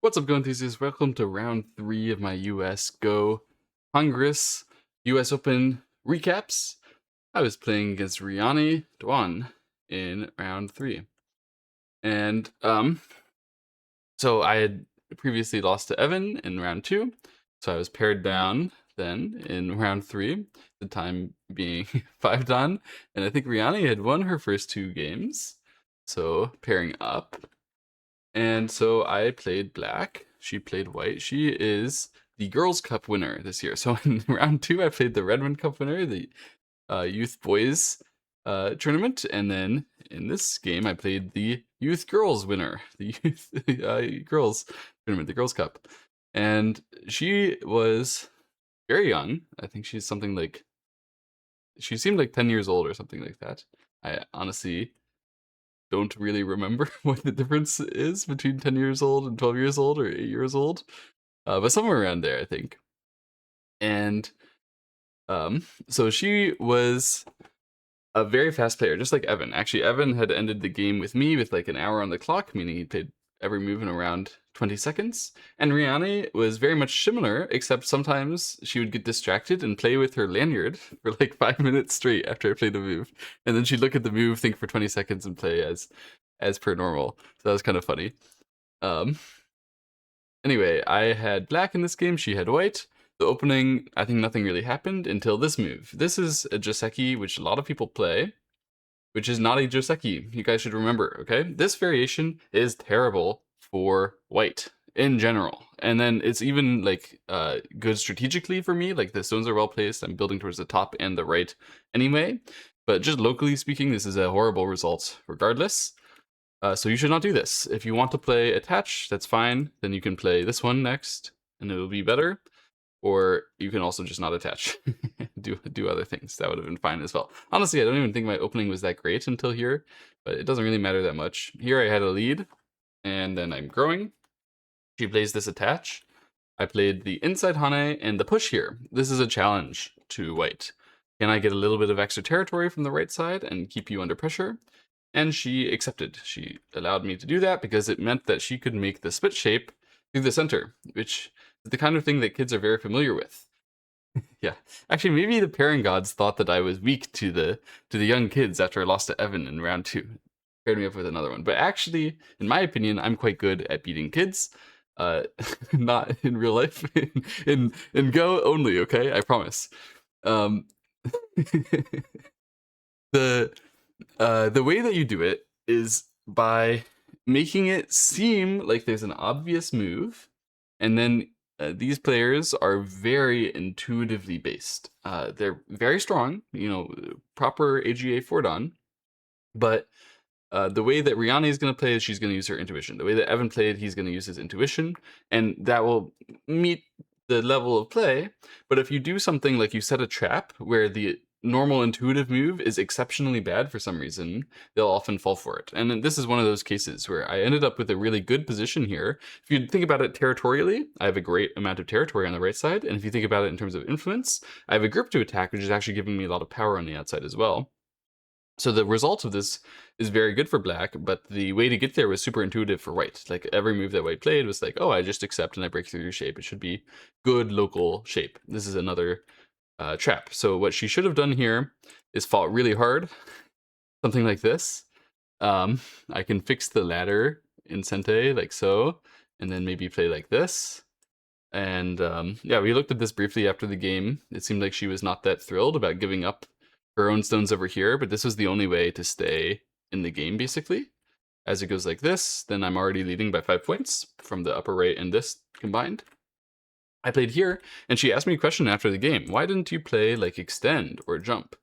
What's up, Go enthusiasts? Welcome to round 3 of my US Go Congress US Open recaps. I was playing against Riani Dwan in round 3. And, so I had previously lost to Evan in round 2. So I was paired down then in round 3, the time being 5 done. And I think Riani had won her first 2 games. So pairing up. And so I played black. She played white. She is the Girls' Cup winner this year. So in round 2, I played the Redmond Cup winner, the Youth Boys tournament. And then in this game, I played the Youth Girls winner, the Youth Girls tournament, the Girls' Cup. And she was very young. I think she's something like, she seemed like 10 years old or something like that. I honestly don't really remember what the difference is between 10 years old and 12 years old or 8 years old, but somewhere around there, I think. And so she was a very fast player, just like Evan. Actually, Evan had ended the game with me with like an hour on the clock, meaning he played every move in around 20 seconds. And Rihanna was very much similar, except sometimes she would get distracted and play with her lanyard for like 5 minutes straight after I played a move. And then she'd look at the move, think for 20 seconds, and play as per normal. So that was kind of funny. Anyway, I had black in this game, she had white. The opening, I think nothing really happened until this move. This is a Joseki, which a lot of people play, which is not a Joseki. You guys should remember, okay? This variation is terrible for white in general. And then it's even like good strategically for me. Like the stones are well placed. I'm building towards the top and the right anyway. But just locally speaking, this is a horrible result regardless. So you should not do this. If you want to play attach, that's fine. Then you can play this one next and it'll be better. Or you can also just not attach. do other things. That would have been fine as well. Honestly, I don't even think my opening was that great until here, but it doesn't really matter that much. Here I had a lead, and then I'm growing. She plays this attach. I played the inside Hane and the push here. This is a challenge to white. Can I get a little bit of extra territory from the right side and keep you under pressure? And she accepted. She allowed me to do that because it meant that she could make the split shape through the center, which is the kind of thing that kids are very familiar with. Yeah, actually, maybe the pairing gods thought that I was weak to the young kids after I lost to Evan in round 2. Paired me up with another one, but actually, in my opinion, I'm quite good at beating kids. Not in real life, in Go only. Okay, I promise. Um, the way that you do it is by making it seem like there's an obvious move, and then these players are very intuitively based. They're very strong, proper AGA Fordon, but the way that Rihanna is going to play is she's going to use her intuition. The way that Evan played, he's going to use his intuition, and that will meet the level of play. But if you do something like you set a trap where the normal intuitive move is exceptionally bad for some reason, they'll often fall for it. And then this is one of those cases where I ended up with a really good position here. If you think about it territorially, I have a great amount of territory on the right side. And if you think about it in terms of influence, I have a grip to attack, which is actually giving me a lot of power on the outside as well. So the result of this is very good for black, but the way to get there was super intuitive for white. Like every move that white played was like, oh, I just accept and I break through your shape. It should be good local shape. This is another trap. So what she should have done here is fought really hard. Something like this. I can fix the ladder in Sente like so, and then maybe play like this. And yeah, we looked at this briefly after the game. It seemed like she was not that thrilled about giving up her own stones over here, but this was the only way to stay in the game, basically. As it goes like this, then I'm already leading by 5 points from the upper right and this combined. I played here, and she asked me a question after the game. Why didn't you play like extend or jump?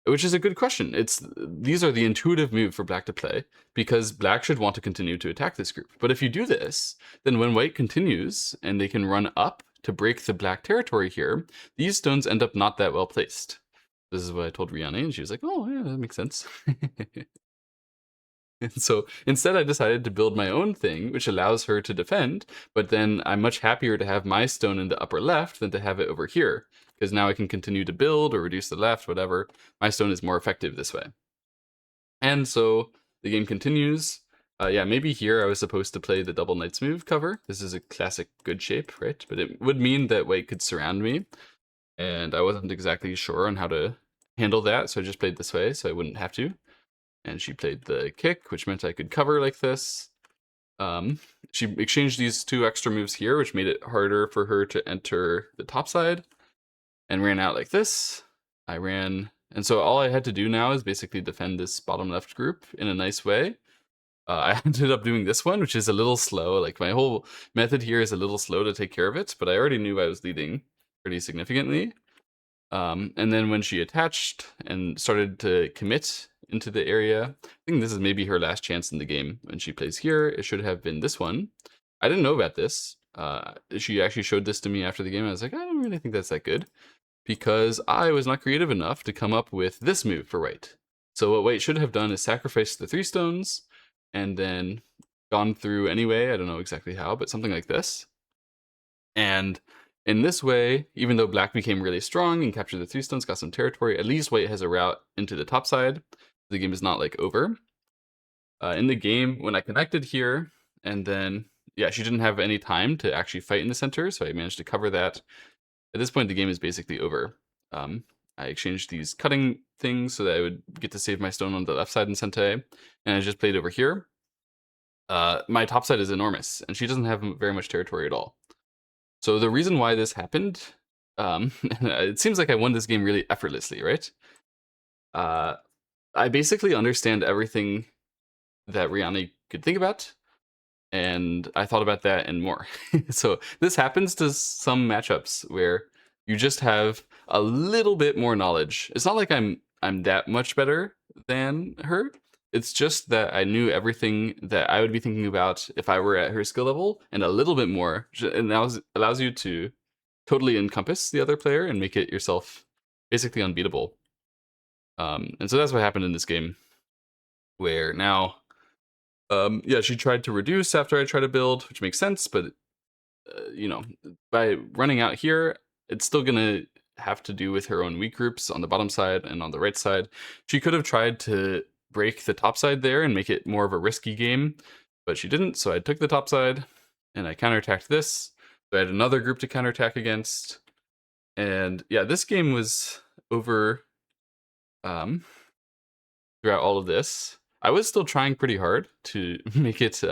Which is a good question. These are the intuitive move for black to play, because black should want to continue to attack this group. But if you do this, then when white continues, and they can run up to break the black territory here, these stones end up not that well placed. This is what I told Rihanna, and she was like, oh, yeah, that makes sense. And so instead, I decided to build my own thing, which allows her to defend, but then I'm much happier to have my stone in the upper left than to have it over here, because now I can continue to build or reduce the left, whatever. My stone is more effective this way. And so the game continues. Yeah, maybe here I was supposed to play the double knights move cover. This is a classic good shape, right? But it would mean that white could surround me, and I wasn't exactly sure on how to handle that, so I just played this way so I wouldn't have to. And she played the kick, which meant I could cover like this. Um, she exchanged these 2 extra moves here, which made it harder for her to enter the top side, and ran out like this. I ran, and so all I had to do now is basically defend this bottom left group in a nice way. I ended up doing this one, which is a little slow. Like, my whole method here is a little slow to take care of it, but I already knew I was leading pretty significantly. And then when she attached and started to commit into the area, I think this is maybe her last chance in the game. When she plays here, it should have been this one. I didn't know about this. She actually showed this to me after the game. I was like, I don't really think that's that good, because I was not creative enough to come up with this move for white. So what white should have done is sacrificed the 3 stones and then gone through anyway. I don't know exactly how, but something like this. And in this way, even though black became really strong and captured the 3 stones, got some territory, at least white has a route into the top side. The game is not like over. In the game, when I connected here, and then, yeah, she didn't have any time to actually fight in the center, so I managed to cover that. At this point, the game is basically over. I exchanged these cutting things so that I would get to save my stone on the left side in Sente, and I just played over here. My top side is enormous, and she doesn't have very much territory at all. So the reason why this happened, it seems like I won this game really effortlessly, right? I basically understand everything that Rihanna could think about, and I thought about that and more. So this happens to some matchups where you just have a little bit more knowledge. It's not like I'm that much better than her. It's just that I knew everything that I would be thinking about if I were at her skill level, and a little bit more. And that allows you to totally encompass the other player and make it yourself basically unbeatable. And so that's what happened in this game, where now, yeah, she tried to reduce after I tried to build, which makes sense, but you know, by running out here, it's still gonna have to do with her own weak groups on the bottom side and on the right side. She could have tried to break the top side there and make it more of a risky game, but she didn't, so I took the top side, and I counterattacked this. So I had another group to counterattack against, and yeah, this game was over throughout all of this. I was still trying pretty hard to make it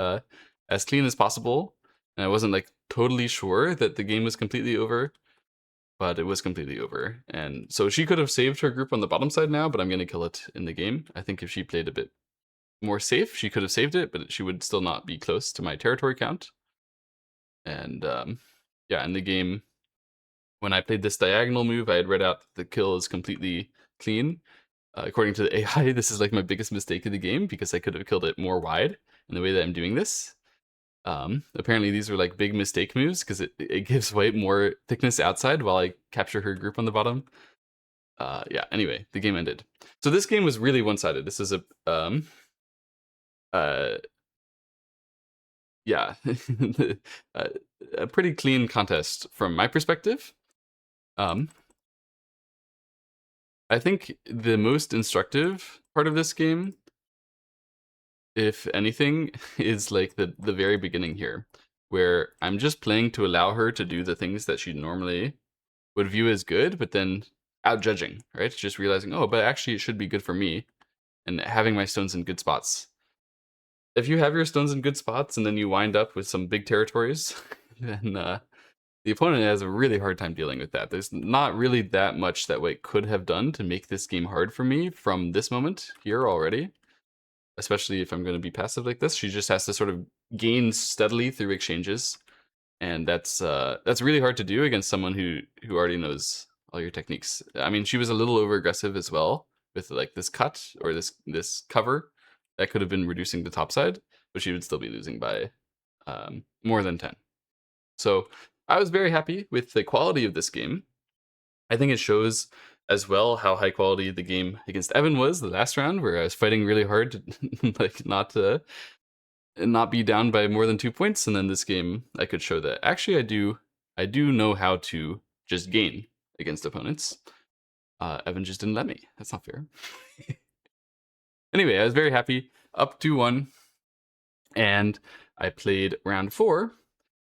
as clean as possible, and I wasn't like totally sure that the game was completely over, but it was completely over. And so she could have saved her group on the bottom side now, but I'm gonna kill it in the game. I think if she played a bit more safe, she could have saved it, but she would still not be close to my territory count. And yeah, in the game, when I played this diagonal move, I had read out that the kill is completely clean. According to the AI, this is like my biggest mistake of the game, because I could have killed it more wide in the way that I'm doing this. Apparently these were like big mistake moves, because it gives white more thickness outside while I capture her group on the bottom. Yeah, anyway, the game ended. So this game was really one-sided. This is a, yeah, a pretty clean contest from my perspective. I think the most instructive part of this game, if anything, is like the very beginning here, where I'm just playing to allow her to do the things that she normally would view as good, but then out judging, right? Just realizing, oh, but actually it should be good for me, and having my stones in good spots. If you have your stones in good spots and then you wind up with some big territories, then the opponent has a really hard time dealing with that. There's not really that much that white could have done to make this game hard for me from this moment here already. Especially if I'm going to be passive like this, she just has to sort of gain steadily through exchanges, and that's really hard to do against someone who already knows all your techniques. I mean, she was a little over aggressive as well with like this cut or this cover that could have been reducing the top side, but she would still be losing by more than 10. So I was very happy with the quality of this game. I think it shows as well how high quality the game against Evan was the last round, where I was fighting really hard to like not be down by more than 2 points, and then this game I could show that actually I do know how to just gain against opponents. Evan just didn't let me. That's not fair. Anyway, I was very happy. Up 2-1. And I played round 4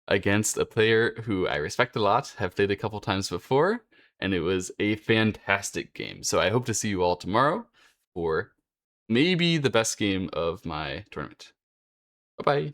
against a player who I respect a lot, have played a couple times before, and it was a fantastic game. So I hope to see you all tomorrow for maybe the best game of my tournament. Bye-bye.